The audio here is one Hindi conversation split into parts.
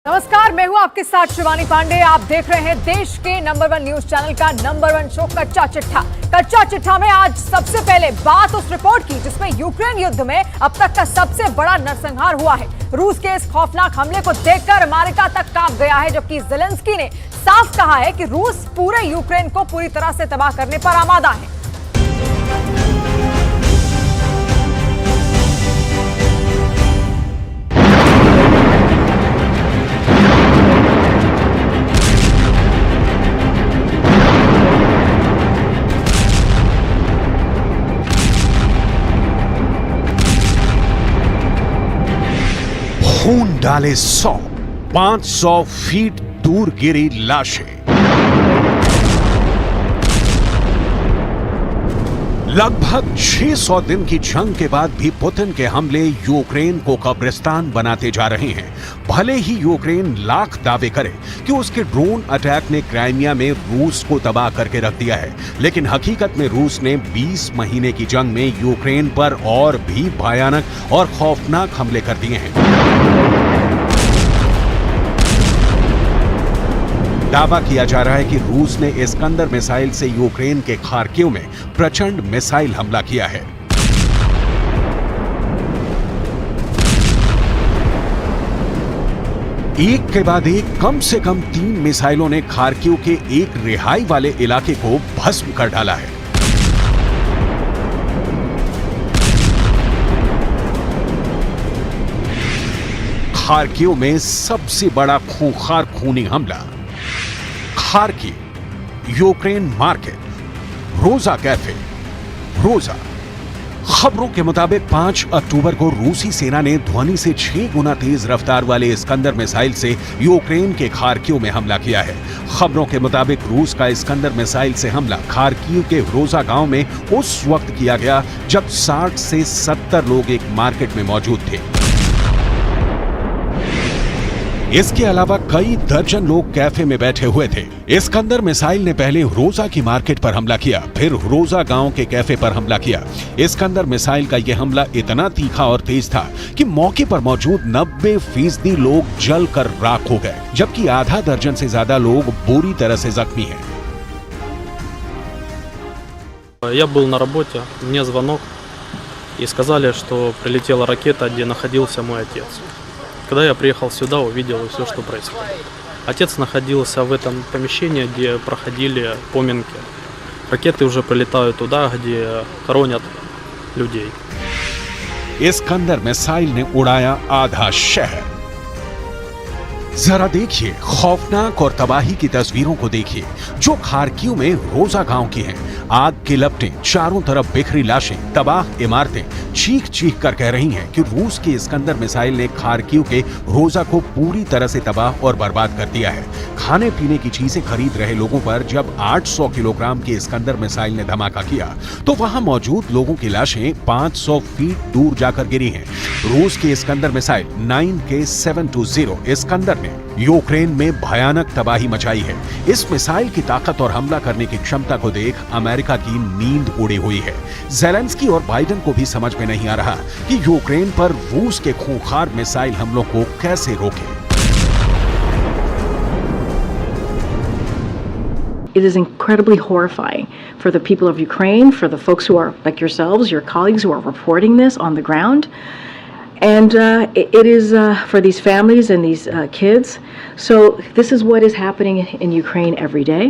नमस्कार, मैं हूं आपके साथ शिवानी पांडे। आप देख रहे हैं देश के नंबर 1 न्यूज चैनल का नंबर 1 शो कच्चा चिट्ठा। कच्चा चिट्ठा में आज सबसे पहले बात उस रिपोर्ट की जिसमें यूक्रेन युद्ध में अब तक का सबसे बड़ा नरसंहार हुआ है। रूस के इस खौफनाक हमले को देखकर अमेरिका तक कांप गया है, जबकि ज़ेलेंस्की ने साफ कहा है कि रूस पूरे यूक्रेन को पूरी तरह से तबाह करने पर आमादा है। खून डाले 500 फीट दूर गिरी लाशें। लगभग 600 दिन की जंग के बाद भी पुतिन के हमले यूक्रेन को कब्रिस्तान बनाते जा रहे हैं। भले ही यूक्रेन लाख दावे करे कि उसके ड्रोन अटैक ने क्राइमिया में रूस को तबाह करके रख दिया है, लेकिन हकीकत में रूस ने 20 महीने की जंग में यूक्रेन पर और भी भयानक और खौफनाक हमले कर दिए हैं। दावा किया जा रहा है कि रूस ने इस्कंदर मिसाइल से यूक्रेन के खार्किव में प्रचंड मिसाइल हमला किया है। एक के बाद एक कम से कम 3 मिसाइलों ने खार्किव के एक रिहाई वाले इलाके को भस्म कर डाला है। खार्किव में सबसे बड़ा खूंखार खूनी हमला। खार्किव यूक्रेन मार्केट, रोजा कैफे। रोजा खबरों के मुताबिक 5 अक्टूबर को रूसी सेना ने ध्वनि से 6 गुना तेज रफ्तार वाले इस्कंदर मिसाइल से यूक्रेन के खार्किव में हमला किया है। खबरों के मुताबिक रूस का इस्कंदर मिसाइल से हमला खार्किव के रोजा गांव में उस वक्त किया गया जब 60 से 70 लोग एक मार्केट में मौजूद थे। इसके अलावा कई दर्जन लोग कैफे में बैठे हुए थे। इस्कंदर मिसाइल ने पहले रोजा की मार्केट पर हमला किया, फिर रोजा गांव के कैफे पर हमला किया। इस्कंदर मिसाइल का यह हमला इतना तीखा और तेज था कि मौके पर मौजूद 90% लोग जलकर राख हो गए, जबकि आधा दर्जन से ज्यादा लोग बुरी तरह से जख्मी हैं। Я был на работе, мне звонок и сказали, что прилетела ракета, где находился мой отец. Когда я приехал сюда, увидел все, что происходит. Отец находился в этом помещении, где проходили поминки. Ракеты уже прилетают туда, где хоронят людей. इस्कंदर मिसाइल ने उड़ाया आधा शहर। जरा देखिए, खौफनाक और तबाही की तस्वीरों को देखिए जो खार्किव में रोजा गांव की हैं। आग की लपटें, चारों तरफ बिखरी लाशें, तबाह इमारतें चीख चीख कर कह रही हैं कि रूस के इस्कंदर मिसाइल ने खार्किव के रोजा को पूरी तरह से तबाह और बर्बाद कर दिया है। खाने पीने की चीजें खरीद रहे लोगों पर जब 800 किलोग्राम के इस्कंदर मिसाइल ने धमाका किया तो वहां मौजूद लोगों की लाशें 500 फीट दूर जाकर गिरी हैं। रूस के इस्कंदर मिसाइल 9K720 इस्कंदर ने यूक्रेन में भयानक तबाही मचाई है। इस मिसाइल की ताकत और हमला करने की क्षमता को देख अमेरिका की नींद उड़ी हुई है। ज़ेलेंस्की और बाइडेन को भी समझ में नहीं आ रहा कि यूक्रेन पर रूस के खूंखार मिसाइल हमलों को कैसे रोकें। It is incredibly horrifying for the people of Ukraine, for the folks who are like yourselves, your colleagues who are reporting this on the ground. And it is for these families and these kids. So this is what is happening in Ukraine every day.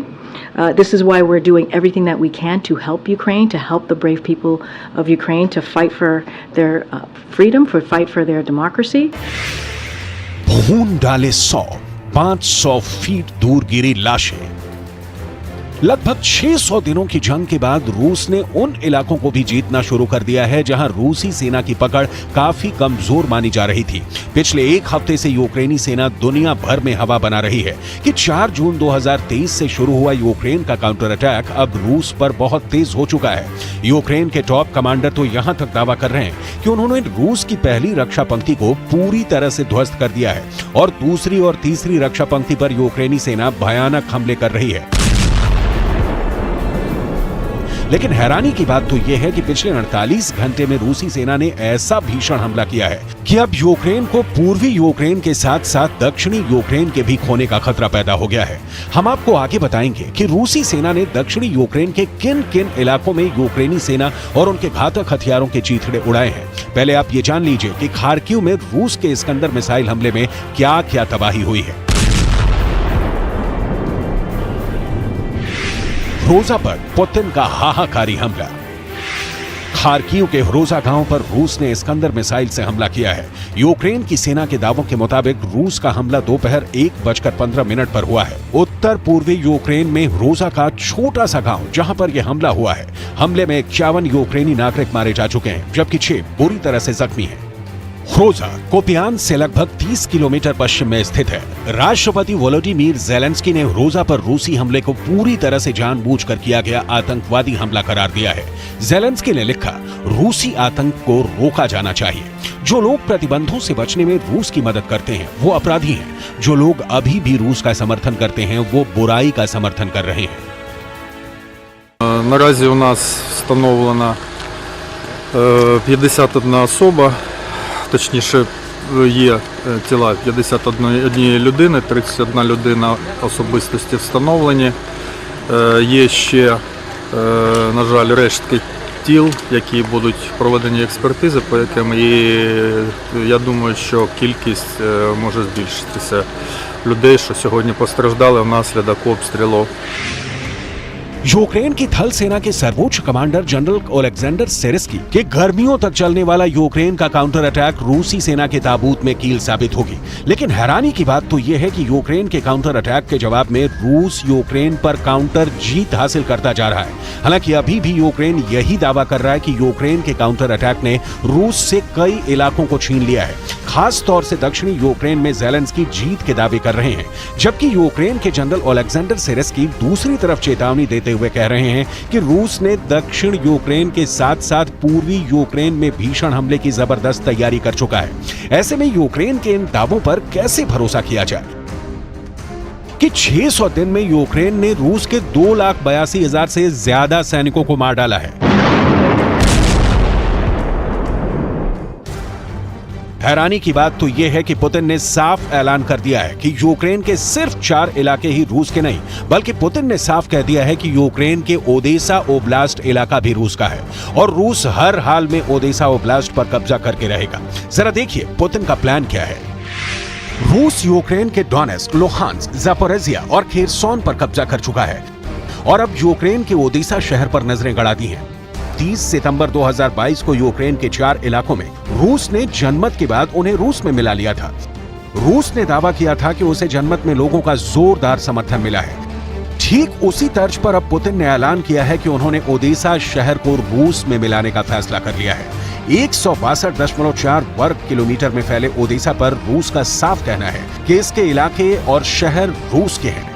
This is why we're doing everything that we can to help Ukraine, to help the brave people of Ukraine to fight for their freedom, to fight for their democracy. खून डाले 500 फीट दूर गिरी लाशें। लगभग 600 दिनों की जंग के बाद रूस ने उन इलाकों को भी जीतना शुरू कर दिया है जहां रूसी सेना की पकड़ काफी कमजोर मानी जा रही थी। पिछले एक हफ्ते से यूक्रेनी सेना दुनिया भर में हवा बना रही है कि 4 जून 2023 से शुरू हुआ यूक्रेन का काउंटर अटैक अब रूस पर बहुत तेज हो चुका है। यूक्रेन के टॉप कमांडर तो यहां तक दावा कर रहे हैं कि उन्होंने रूस की पहली रक्षा पंक्ति को पूरी तरह से ध्वस्त कर दिया है और दूसरी और तीसरी रक्षा पंक्ति पर यूक्रेनी सेना भयानक हमले कर रही है। लेकिन हैरानी की बात तो यह है कि पिछले 48 घंटे में रूसी सेना ने ऐसा भीषण हमला किया है कि अब यूक्रेन को पूर्वी यूक्रेन के साथ साथ दक्षिणी यूक्रेन के भी खोने का खतरा पैदा हो गया है। हम आपको आगे बताएंगे कि रूसी सेना ने दक्षिणी यूक्रेन के किन किन इलाकों में यूक्रेनी सेना और उनके घातक हथियारों के चीथड़े उड़ाए हैं। पहले आप ये जान लीजिए कि खार्किव में रूस के इस्कंदर मिसाइल हमले में क्या क्या तबाही हुई है। रोजा पर पुतिन का हाहाकारी हमला। खार्किव के रोजा गांव पर रूस ने इस्कंदर मिसाइल से हमला किया है। यूक्रेन की सेना के दावों के मुताबिक रूस का हमला दोपहर 1:15 पर हुआ है। उत्तर पूर्वी यूक्रेन में रोजा का छोटा सा गांव जहां पर यह हमला हुआ है। हमले में 51 यूक्रेनी नागरिक मारे जा चुके हैं, जबकि 6 बुरी तरह से जख्मी हैं। रोजा कोपियान से लगभग 30 किलोमीटर पश्चिम में स्थित है। राष्ट्रपति वोलोडिमीर ज़ेलेंस्की ने रोजा पर रूसी हमले को पूरी तरह से जानबूझकर किया गया आतंकवादी हमला करार दिया है। ज़ेलेंस्की ने लिखा, रूसी आतंक को रोका जाना चाहिए। जो लोग प्रतिबंधों से बचने में रूस की मदद करते हैं वो अपराधी हैं। जो लोग अभी भी रूस का समर्थन करते हैं वो बुराई का समर्थन कर रहे हैं। Наразі у нас встановлена 51 особа. Точніше, є тіла 51 людини, 31 людина особистості встановлені. Є ще, на жаль, рештки тіл, які будуть проведені експертизи, по яким, і я думаю, що кількість може збільшитися людей, що сьогодні постраждали внаслідок обстрілу. यूक्रेन की थल सेना के सर्वोच्च कमांडर जनरल ओलेक्जेंडर सेरेस्की के गर्मियों तक चलने वाला यूक्रेन का काउंटर अटैक रूसी सेना के ताबूत में कील साबित होगी। लेकिन हैरानी की बात तो यह है कि यूक्रेन के काउंटर अटैक के जवाब में रूस यूक्रेन पर काउंटर जीत हासिल करता जा रहा है। हालांकि अभी भी यूक्रेन यही दावा कर रहा है कि यूक्रेन के काउंटर अटैक ने रूस से कई इलाकों को छीन लिया है। खास तौर से दक्षिणी यूक्रेन में ज़ेलेंस्की जीत के दावे कर रहे हैं, जबकि यूक्रेन के जनरल ओलेक्जेंडर सेरेस्की दूसरी तरफ चेतावनी देते हुए कह रहे हैं कि रूस ने दक्षिण यूक्रेन के साथ साथ पूर्वी यूक्रेन में भीषण हमले की जबरदस्त तैयारी कर चुका है। ऐसे में यूक्रेन के इन दावों पर कैसे भरोसा किया जाए कि 600 दिन में यूक्रेन ने रूस के 2,82,000 से ज्यादा सैनिकों को मार डाला है। हैरानी की बात तो यह है कि पुतिन ने साफ ऐलान कर दिया है कि यूक्रेन के सिर्फ 4 इलाके ही रूस के नहीं, बल्कि पुतिन ने साफ कह दिया है कि यूक्रेन के ओदेसा ओब्लास्ट इलाका भी रूस का है और रूस हर हाल में ओदेसा ओब्लास्ट पर कब्जा करके रहेगा। जरा देखिए पुतिन का प्लान क्या है। रूस यूक्रेन के डोनेस्क, लुहांस्क, ज़ापोरिज़िया और खेरसोन पर कब्जा कर चुका है और अब यूक्रेन के ओदेसा शहर पर नजरें गड़ा दी हैं। 30 सितंबर 2022 को यूक्रेन के 4 इलाकों में रूस ने जनमत के बाद उन्हें रूस में मिला लिया था। रूस ने दावा किया था कि उसे जनमत में लोगों का जोरदार समर्थन मिला है। ठीक उसी तर्ज पर अब पुतिन ने ऐलान किया है कि उन्होंने ओदेसा शहर को रूस में मिलाने का फैसला कर लिया है। 162.4 वर्ग किलोमीटर में फैले ओदेसा पर रूस का साफ कहना है कि इसके इलाके और शहर रूस के हैं।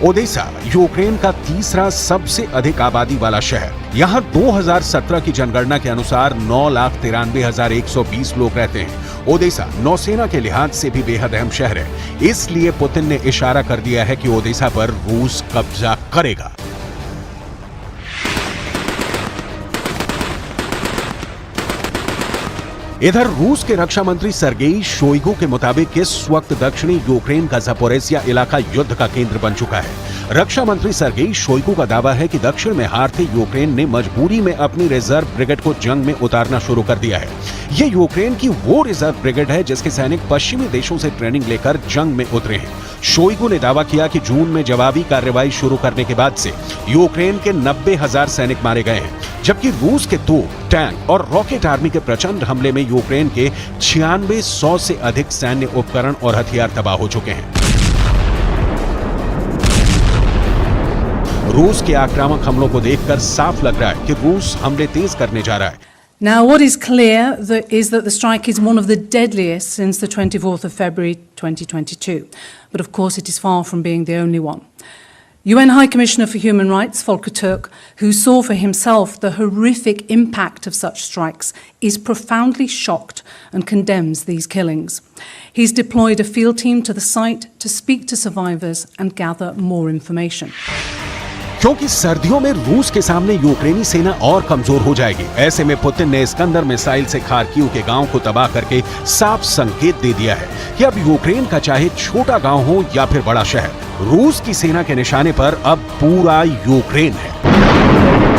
ओदेसा यूक्रेन का तीसरा सबसे अधिक आबादी वाला शहर। यहाँ 2017 की जनगणना के अनुसार 9,93,120 लोग रहते हैं। ओदेसा नौसेना के लिहाज से भी बेहद अहम शहर है, इसलिए पुतिन ने इशारा कर दिया है कि ओदेसा पर रूस कब्जा करेगा। इधर रूस के रक्षा मंत्री सर्गेई शोइगु के मुताबिक इस वक्त दक्षिणी यूक्रेन का ज़ापोरिज़िया इलाका युद्ध का केंद्र बन चुका है। रक्षा मंत्री सर्गेई शोइगु का दावा है कि दक्षिण में हारते यूक्रेन ने मजबूरी में अपनी रिजर्व ब्रिगेड को जंग में उतारना शुरू कर दिया है। ये यूक्रेन की वो रिजर्व ब्रिगेड है जिसके सैनिक पश्चिमी देशों से ट्रेनिंग लेकर जंग में उतरे हैं। शोइगु ने दावा किया कि जून में जवाबी कार्रवाई शुरू करने के बाद से यूक्रेन के 90,000 सैनिक मारे गए हैं, जबकि रूस के तोप, टैंक और रॉकेट आर्मी के प्रचंड हमले में यूक्रेन के 9600 से अधिक सैन्य उपकरण और हथियार तबाह हो चुके हैं। रूस के आक्रामक हमलों को देखकर साफ लग रहा है कि रूस हमले तेज करने जा रहा है। Now, what is clear is that the strike is one of the deadliest since the 24th of February 2022. But of course, it is far from being the only one. UN High Commissioner for Human Rights, Volker Turk, who saw for himself the horrific impact of such strikes, is profoundly shocked and condemns these killings. He's deployed a field team to the site to speak to survivors and gather more information. क्योंकि सर्दियों में रूस के सामने यूक्रेनी सेना और कमजोर हो जाएगी। ऐसे में पुतिन ने इस्कंदर मिसाइल से खार्किव के गांव को तबाह करके साफ संकेत दे दिया है कि अब यूक्रेन का चाहे छोटा गांव हो या फिर बड़ा शहर, रूस की सेना के निशाने पर अब पूरा यूक्रेन है।